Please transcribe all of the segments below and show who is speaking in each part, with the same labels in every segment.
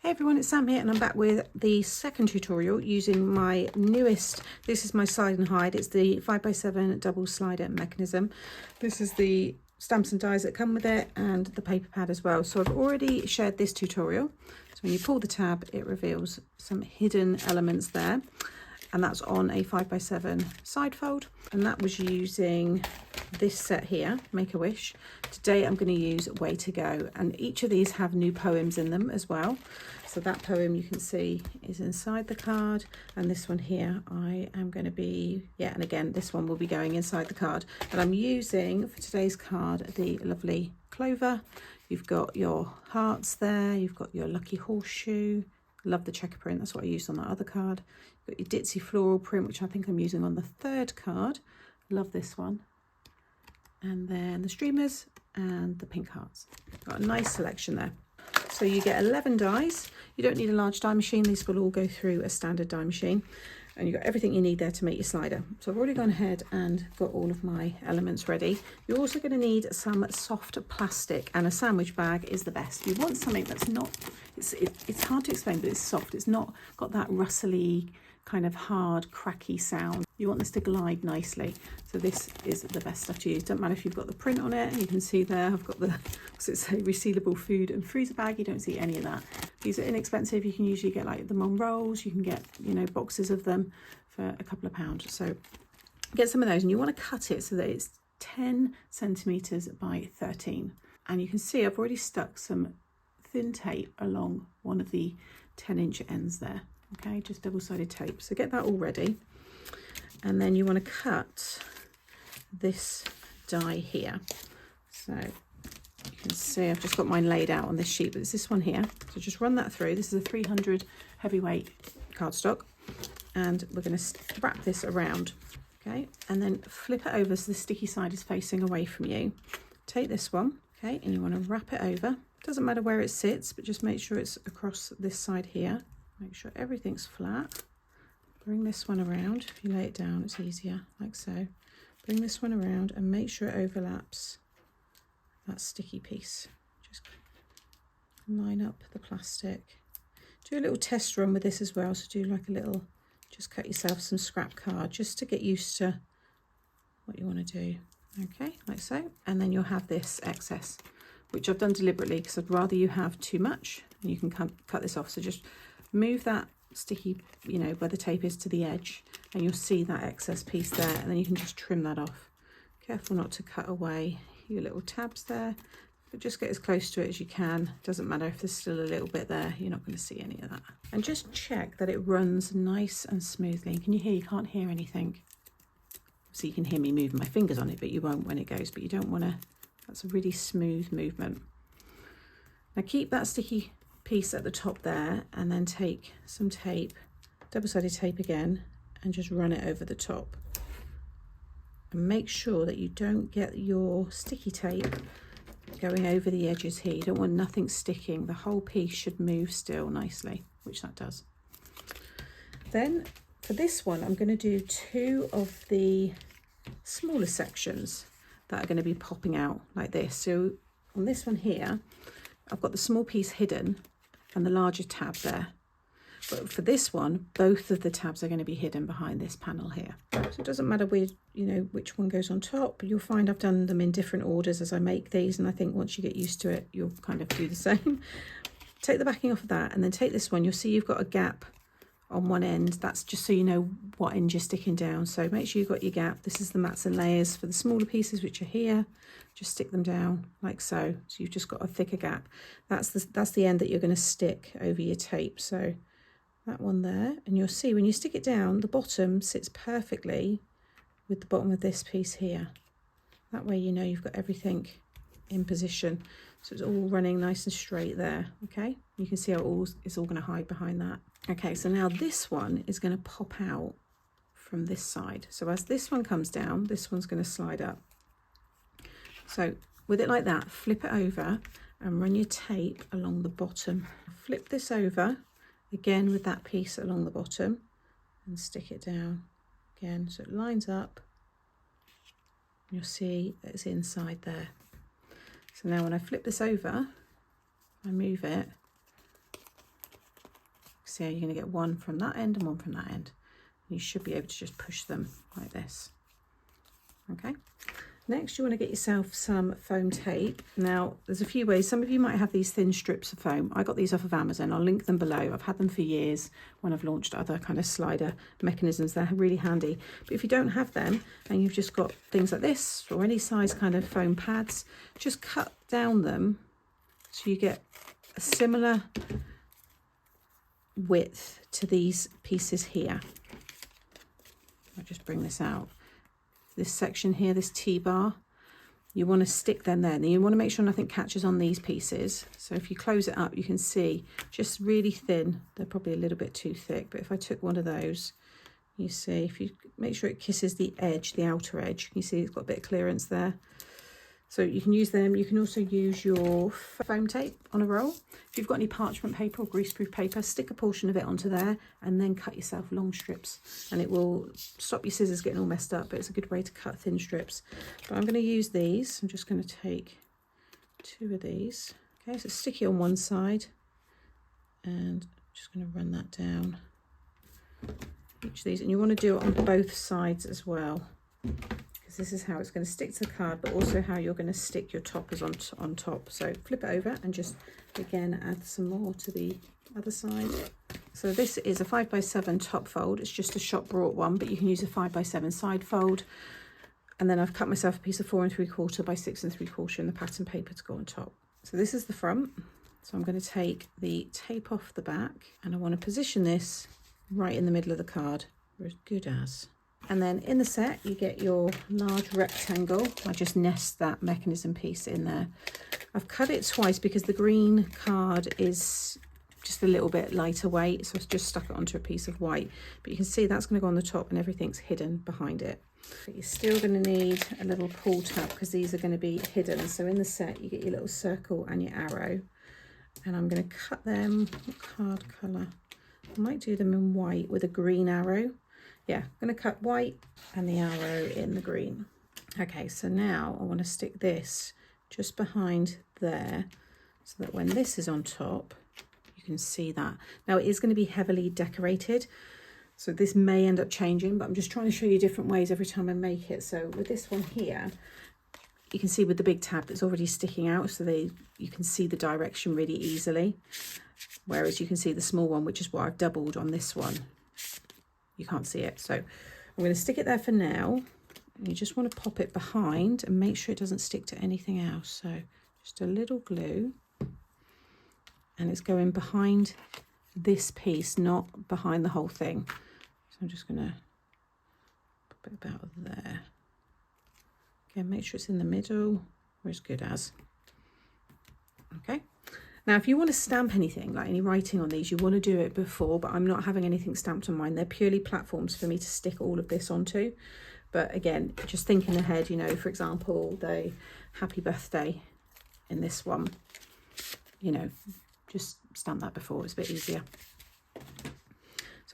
Speaker 1: Hey everyone, it's Sam here and I'm back with the second tutorial using my newest, this is my slide and hide, it's the 5x7 double slider mechanism. This is the stamps and dies that come with it and the paper pad as well. So I've already shared this tutorial. So when you pull the tab, it reveals some hidden elements there. And that's on a 5x7 side fold. And that was using this set here, Make a Wish. Today I'm going to use Way to Go. And each of these have new poems in them as well. So that poem you can see is inside the card. And this one here, I am going to be, and again, this one will be going inside the card. And I'm using, for today's card, the lovely clover. You've got your hearts there. You've got your lucky horseshoe. Love the checker print, that's what I used on that other card. You've got your ditzy floral print, which I think I'm using on the third card. Love this one. And then the streamers and the pink hearts. Got a nice selection there. So you get 11 dies. You don't need a large die machine. These will all go through a standard die machine. And you've got everything you need there to make your slider. So I've already gone ahead and got all of my elements ready. You're also going to need some soft plastic, and a sandwich bag is the best. You want something that's not, it's hard to explain, but it's soft. It's not got that rustly kind of hard cracky sound. You want this to glide nicely. So this is the best stuff to use. Doesn't matter if you've got the print on it. You can see there I've got the, what's it say, resealable food and freezer bag. You don't see any of that. These are inexpensive. You can usually get like them on rolls. You can get, you know, boxes of them for a couple of pounds. So get some of those, and you want to cut it so that it's 10 centimeters by 13. And you can see I've already stuck some thin tape along one of the 10-inch ends there. Okay, just double-sided tape. So get that all ready. And then you want to cut this die here. So you can see I've just got mine laid out on this sheet, but it's this one here. So just run that through. This is a 300 heavyweight cardstock. And we're going to wrap this around. Okay, and then flip it over so the sticky side is facing away from you. Take this one, okay, and you want to wrap it over. Doesn't matter where it sits, but just make sure it's across this side here. Make sure everything's flat. Bring this one around. If you lay it down, it's easier, like so. Bring this one around and make sure it overlaps that sticky piece. Just line up the plastic. Do a little test run with this as well. So do like a little, just cut yourself some scrap card just to get used to what you want to do. Okay, like so. And then you'll have this excess, which I've done deliberately because I'd rather you have too much and you can cut this off. So just move that sticky, you know, where the tape is to the edge, and you'll see that excess piece there, and then you can just trim that off. Careful not to cut away your little tabs there, but just get as close to it as you can. Doesn't matter if there's still a little bit there, you're not going to see any of that. And just check that it runs nice and smoothly. Can you hear? You can't hear anything. So you can hear me moving my fingers on it, but you won't when it goes. But you don't want to, that's a really smooth movement. Now keep that sticky piece at the top there, and then take some tape, double-sided tape again, and just run it over the top. And make sure that you don't get your sticky tape going over the edges here. You don't want nothing sticking. The whole piece should move still nicely, which that does. Then for this one, I'm going to do two of the smaller sections that are going to be popping out like this. So on this one here, I've got the small piece hidden and the larger tab there. But for this one, both of the tabs are going to be hidden behind this panel here. So it doesn't matter where, you know, which one goes on top. You'll find I've done them in different orders as I make these, and I think once you get used to it, you'll kind of do the same. Take the backing off of that, and then take this one. You'll see you've got a gap on one end. That's just so you know what end you're sticking down. So make sure you've got your gap. This is the mats and layers for the smaller pieces, which are here. Just stick them down like so. So you've just got a thicker gap. That's the end that you're going to stick over your tape. So that one there, and you'll see when you stick it down, the bottom sits perfectly with the bottom of this piece here. That way you know you've got everything in position. So it's all running nice and straight there, okay? You can see how it's all going to hide behind that. Okay, so now this one is going to pop out from this side. So as this one comes down, this one's going to slide up. So with it like that, flip it over and run your tape along the bottom. Flip this over again with that piece along the bottom and stick it down again so it lines up. You'll see that it's inside there. So now when I flip this over, I move it, see how you're going to get one from that end and one from that end. You should be able to just push them like this. Okay. Next, you want to get yourself some foam tape. Now, there's a few ways. Some of you might have these thin strips of foam. I got these off of Amazon. I'll link them below. I've had them for years when I've launched other kind of slider mechanisms. They're really handy. But if you don't have them and you've just got things like this or any size kind of foam pads, just cut down them so you get a similar width to these pieces here. I'll just bring this out. This section here, this T-bar, you want to stick them there. Now you want to make sure nothing catches on these pieces. So if you close it up, you can see just really thin. They're probably a little bit too thick, but if I took one of those, you see, if you make sure it kisses the edge, the outer edge, you see it's got a bit of clearance there. So you can use them. You can also use your foam tape on a roll. If you've got any parchment paper or greaseproof paper, stick a portion of it onto there and then cut yourself long strips. And it will stop your scissors getting all messed up, but it's a good way to cut thin strips. But I'm going to use these. I'm just going to take 2 of these. Okay, so sticky on one side. And I'm just going to run that down each of these. And you want to do it on both sides as well. This is how it's going to stick to the card, but also how you're going to stick your toppers on top. So flip it over and just again add some more to the other side. So this is a 5x7 top fold. It's just a shop bought one, but you can use a 5x7 side fold. And then I've cut myself a piece of 4 3/4 by 6 3/4 in the pattern paper to go on top. So this is the front. So I'm going to take the tape off the back and I want to position this right in the middle of the card. We're as good as. And then in the set, you get your large rectangle. I just nest that mechanism piece in there. I've cut it twice because the green card is just a little bit lighter weight. So I've just stuck it onto a piece of white. But you can see that's going to go on the top and everything's hidden behind it. But you're still going to need a little pull tab because these are going to be hidden. So in the set, you get your little circle and your arrow. And I'm going to cut them, what card colour? I might do them in white with a green arrow. Yeah, I'm going to cut white and the arrow in the green. Okay, so now I want to stick this just behind there so that when this is on top, you can see that. Now it is going to be heavily decorated, so this may end up changing, but I'm just trying to show you different ways every time I make it. So with this one here, you can see with the big tab that's already sticking out, so you can see the direction really easily. Whereas you can see the small one, which is what I've doubled on this one. You can't see it. So I'm going to stick it there for now. And you just want to pop it behind and make sure it doesn't stick to anything else. So just a little glue. And it's going behind this piece, not behind the whole thing. So I'm just going to pop it about there. Again, make sure it's in the middle. We're as good as. Okay. Now, if you want to stamp anything, like any writing on these, you want to do it before, but I'm not having anything stamped on mine. They're purely platforms for me to stick all of this onto. But again, just thinking ahead, you know, for example, the happy birthday in this one, you know, just stamp that before, it's a bit easier. So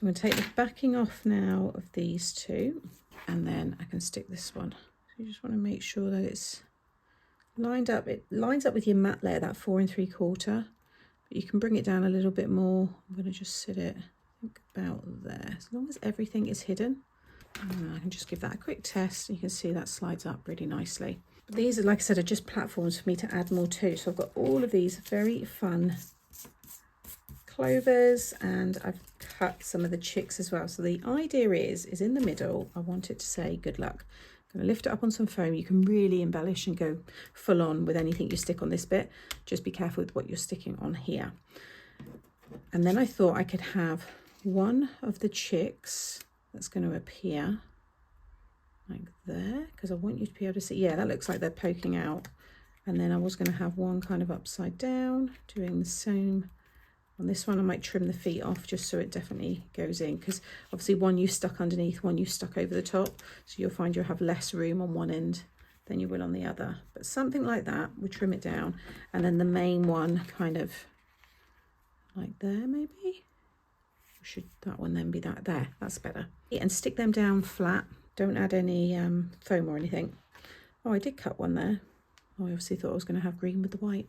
Speaker 1: I'm going to take the backing off now of these two, and then I can stick this one. So you just want to make sure that it's lined up. It lines up with your matte layer, that 4 3/4, but you can bring it down a little bit more. I'm going to just sit it, I think, about there. As long as everything is hidden, I can just give that a quick test. You can see that slides up really nicely. But these are, like I said, are just platforms for me to add more to. So I've got all of these very fun clovers, and I've cut some of the chicks as well. So the idea is in the middle, I want it to say good luck. I'm going to lift it up on some foam. You can really embellish and go full on with anything you stick on this bit. Just be careful with what you're sticking on here. And then I thought I could have one of the chicks that's going to appear like there, because I want you to be able to see. Yeah, that looks like they're poking out. And then I was going to have one kind of upside down, doing the same. On this one, I might trim the feet off just so it definitely goes in, because obviously one you stuck underneath, one you stuck over the top, so you'll find you'll have less room on one end than you will on the other. But something like that, we trim it down, and then the main one kind of like there maybe. Or should that one then be that there? That's better. And stick them down flat. Don't add any foam or anything. Oh, I did cut one there. I obviously thought I was going to have green with the white.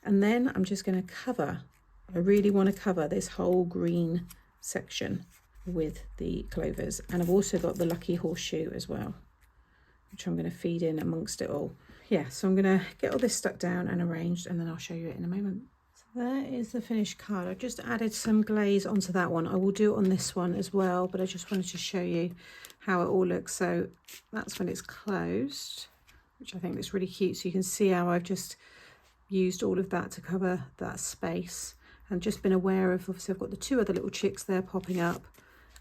Speaker 1: And then I'm just going to cover I really want to cover this whole green section with the clovers, and I've also got the lucky horseshoe as well, which I'm going to feed in amongst it all. Yeah, so I'm going to get all this stuck down and arranged, and then I'll show you it in a moment. So there is the finished card. I've just added some glaze onto that one. I will do it on this one as well, but I just wanted to show you how it all looks. So that's when it's closed, which I think looks really cute. So you can see how I've just used all of that to cover that space, and just been aware of, obviously I've got the two other little chicks there popping up,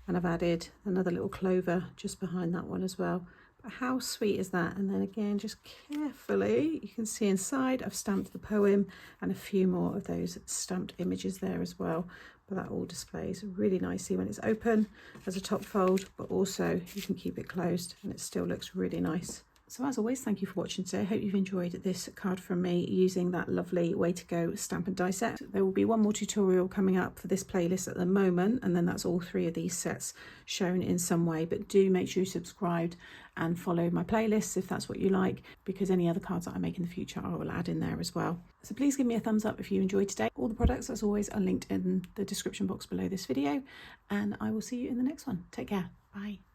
Speaker 1: and I've added another little clover just behind that one as well. But how sweet is that? And then again, just carefully, you can see inside I've stamped the poem and a few more of those stamped images there as well. But that all displays really nicely when it's open as a top fold, but also you can keep it closed and it still looks really nice. So as always, thank you for watching today. I hope you've enjoyed this card from me using that lovely Way to Go stamp and die set. There will be one more tutorial coming up for this playlist at the moment, and then that's all three of these sets shown in some way. But do make sure you subscribed and follow my playlists if that's what you like, because any other cards that I make in the future I will add in there as well. So please give me a thumbs up if you enjoyed today. All the products, as always, are linked in the description box below this video, and I will see you in the next one. Take care. Bye.